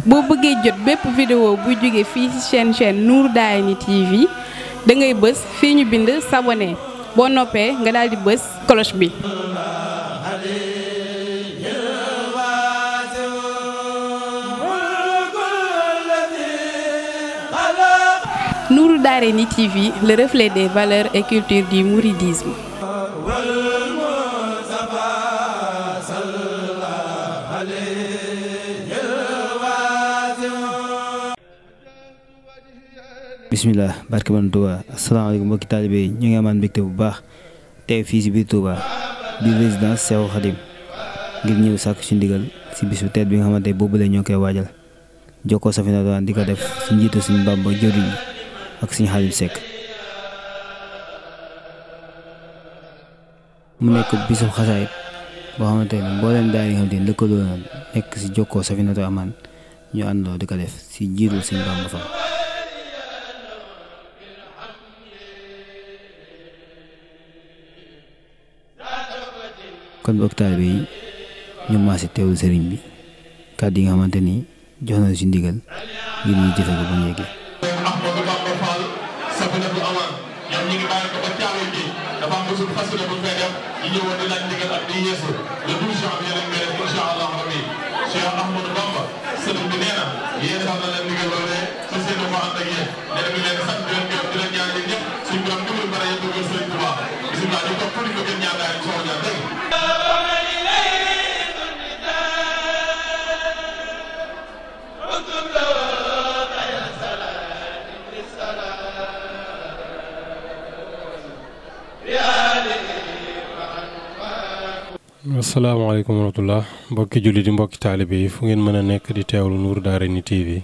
boo bëggee jot bépp vidéo bu jóge fii ci chaîne Nourou Darayni TV da ngay bës fii ñu bind s'abonner boo noppee nga daal di bës cloche bi. Nourou Darayni TV, le reflet des valeurs et cultures du mouridisme. bismillah barke ban Touba asalaamaaleykum mbokki taalibe yi ñu ngi amaan mbégte bu baax teew fii si biir Touba biir résidence Cheikhoul Khadim ngir ñëw sàkk ci ndigal si bisu teet bi nga xamante boobu la ñoo koy waajal jokkoo safina doon di ko def si njiitu suñu Bamba jëriñ ak suñu Xaadim Sekk mu nekk bisu xasaayit boo xamante ne mbooleem daara yi nga xamante ne lëkkaloo na nekk si jokkoo safina doon amaan ñu àndoo di ko def si njiitu suñu Bamba fa kon bokk taalibe yi ñu maase teewlu sëriñ bi kàddu yi nga xamante ni jox na si ndigal ngir ñu jëfe ko ba ñu yeggee. Ahmadou Bamba Fall Safinatu Aman ñoom ñi ngi bàyyi ko ba Thiaroye gi dafa am bésu xasida bu fay def ñu ñëwoon di laaj ndigal ak di yeesu le 12 janvier lañ koy def incha allah rabbi Cheikh Ahmadou Bamba sëriñ bi nee na yeesal na leen ndigal loolee sa seen ko ànd ak yéen nee na mi leen sant di leen gërëm di leen ñaanal ñëpp suñu borom dimbali bara yëpp gën sëriñ Touba bisimilah ñu toog tuuti ko gën ñaan daal soo ñaan dégg asalaamaaleykum wa rahmatulah mbokki julli di mbokki taalibe yi fu ngeen mën a nekk di teewlu Nourou Darayni TV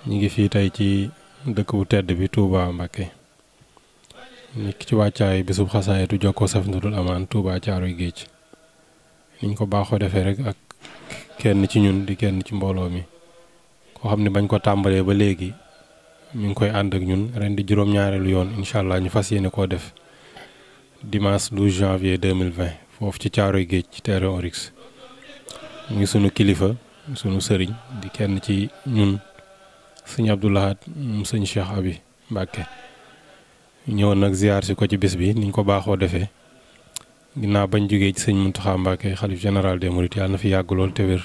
ñu ngi fii tey ci dëkk bu tedd bi Touba Mbacké nekk ci wàccaay bisub xasaayitu jokkoo Safinatul Amaan Touba Thiaroye Guedj niñ ko baaxoo defee rek ak kenn ci ñun di kenn ci mbooloo mi koo xam ne bañ ko tàmbalee ba léegi ñu ngi koy ànd ak ñun ren di juróom-ñaareelu yoon incha allah ñu fas yéene koo def dimanche 12 janvier 2020 foofu ci Thiaroye Guedj ci terrain Oryx mu ngi sunu kilifa sunu sëriñ di kenn ci ñun sëñ Abdoulahat sëñ Cheikh Abi Mbacké ñëwoon nag ziar si ko ci bis bi niñ ko baaxoo defee ginnaaw bañ jógee ci sëñ Mountakha Mbacké xalif général des mourides yàlla na fi yàgg lool te wér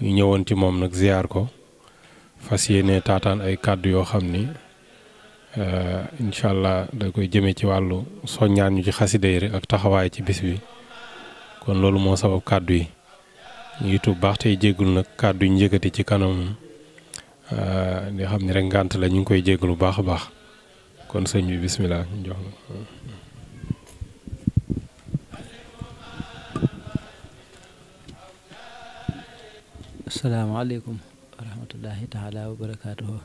ñu ñëwoon ci moom nag ziar ko fas yéene taataan ay kàddu yoo xam ni incha allah da koy jëmee ci wàllu soññaan ñu ci xasida yi rek ak taxawaay ci bis bi kon loolu moo sabab kàddu yi ñu ngi tuub baax tey jéggul nag kàddu yi njëkkati ci kanam di xam ni rek ngànt la ñu ngi koy jéggul bu baax a baax kon sëñ bi bismillah ñu jox la. asalaamaaleykum wa rahmatullahi taala wa barakaatuhu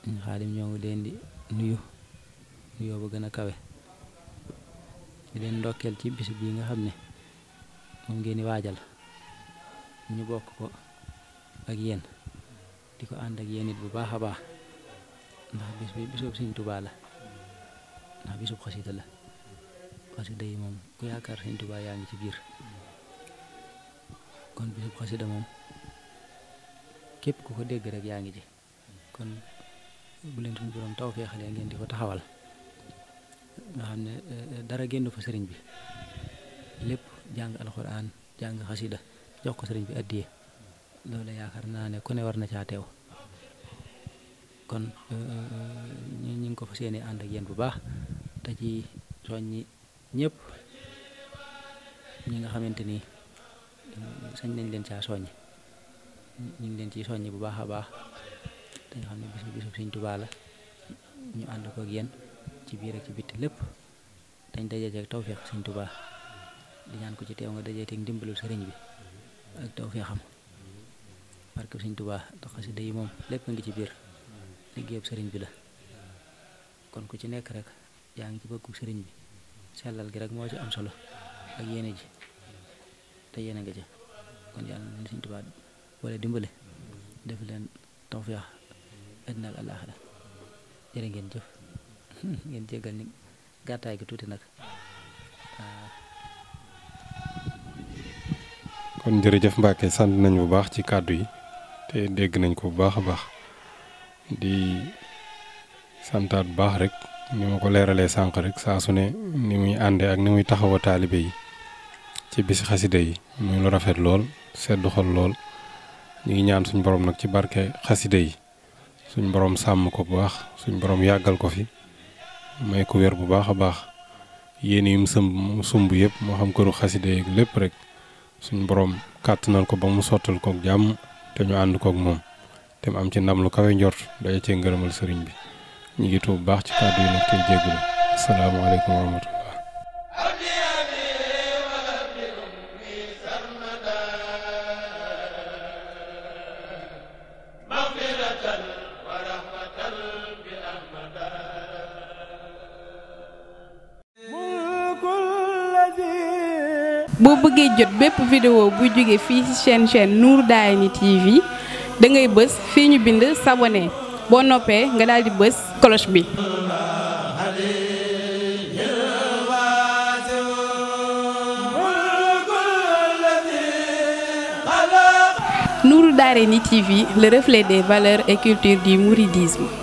ñu Xaadim ñoo ngi leen di nuyoo ba gën a kawe di leen ndokkeel ci bis bii nga xam ne moom ngeen di waajal ñu bokk ko ak yéen di ko ànd ak yéen it bu baax a baax ndax bis bi bisub Sëñ Touba la ndax bisub xasida la xasida yi moom ku yaakaar Sëñ Touba yaa ngi ci biir kon bisub xasida moom képp ku ko dégg rek yaa ngi ci kon bu leen suñu borom taw feexalee ngeen di ko taxawal nga xam ne dara génn fa sëriñ bi lépp jàng alxuraan jàng xasida jox ko sëriñ bi addiye loolu yaakaar naa ne ku ne war na caa teew kon ñu ngi ko fas yéene ànd ak yéen bu baax te ci soññi ñëpp ñi nga xamante ni sañ nañ leen caa soññi ñu ngi leen ciy soññi bu baax a baax te nga xam ne bisu Sëñ Tuubaa la ñu ànd ko ak yéen ci biir ak ci bitti lépp dañ dajee ak tawféex Sëñ Tuubaa di ñaan ko ci teew nga dajee teg ndimbalul sëriñ bi ak tawféexam parce que Sëñ Tuubaa ndax xasida yi moom lépp ngi ci biir liggéeyub sëriñ bi la kon ku ci nekk rek yaa ngi ci bëggu sëriñ bi sellal gi rek moo ci am solo ak yéene ji te yéene nga ci kon yàlla na Sëñ Tuubaa wala dimbale def leen tawféex àddina ak àllaaxira jërë ngeen jëf ngeen jéggal ni gàttaay gi tuuti nag kon jërëjëf Mbacke sant nañ bu baax ci kàddu yi te dégg nañ ko bu baax a baax di santaat bu baax rek ni ma ko leeralee sànq rek saa su ne ni muy àndee ak ni muy taxawa taalibe yi ci bisi xasida yi muy lu rafet lool seddu xol lool ñu ngi ñaan suñ borom nag ci barke xasida yi suñ borom sàmm ko bu baax suñ borom yàggal ko fi may ko wér bu baax a baax yéen yi mu sumb yëpp moo xam këru xasida yi lépp rek suñ borom kàttanal ko ba mu sottal kook jàmm te ñu ànd kook moom te mu am ci ndam lu kawe njort daje cee ngërëmal sëriñ bi ñu ngi tuub bu baax ci kàddu yi nag tey jéggulu asalaamaaleykum wa rahmatullah boo bëggee jot bépp vidéo bu jóge fii ci chaîne NOUROU TV da ngay bës fii ñu bind s'abonner boo noppee nga daal di bës cloche bi. NOUROU TV, le reflet des valeurs et cultures du mouridisme.